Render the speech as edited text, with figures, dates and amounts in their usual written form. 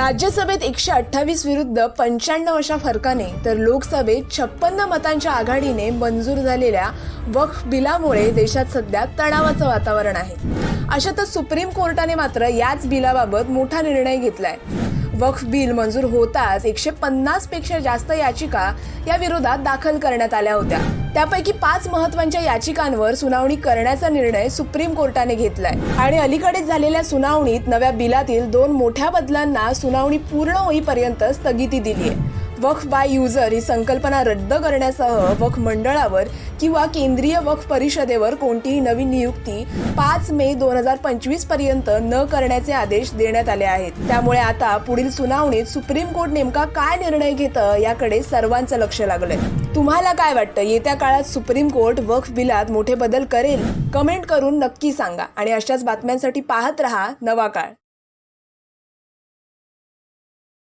राज्यसभेत 128 विरुद्ध 95 अशा फरकाने तर लोकसभेत 56 मतांच्या आघाडीने मंजूर झालेल्या वक्फ बिलामुळे देशात सध्या तणावाचं वातावरण आहे। अशातच सुप्रीम कोर्टाने मात्र याच बिलाबाबत मोठा निर्णय घेतलाय। वक्फ बिल मंजूर होताच 150 पेक्षा जास्त याचिका या विरोधात दाखल करण्यात आल्या होत्या। त्यापैकी 5 महत्त्वाच्या याचिकांवर सुनावणी करण्याचा निर्णय सुप्रीम कोर्टाने घेतलाय आणि अलीकडेच झालेल्या सुनावणीत नव्या बिलातील 2 मोठ्या बदलांना सुनावणी पूर्ण होईपर्यंत स्थगिती दिली आहे। वक्फ बाय युजर ही संकल्पना रद्द करण्यासह वक्फ मंडळावर किंवा केंद्रीय वक्फ परिषदेवर कोणतीही नवीन नियुक्ती 5 मे 2025 पर्यंत न करण्याचे आदेश देण्यात आले आहेत। त्यामुळे आता पुढील सुनावणीत सुप्रीम कोर्ट नेमका काय निर्णय घेतं याकडे सर्वांचं लक्ष लागलंय। तुम्हाला काय वाटतं, येत्या काळात सुप्रीम कोर्ट वक्फ बिलात मोठे बदल करेल? कमेंट करून नक्की सांगा आणि अशाच बातम्यांसाठी पाहत रहा नवा काळ।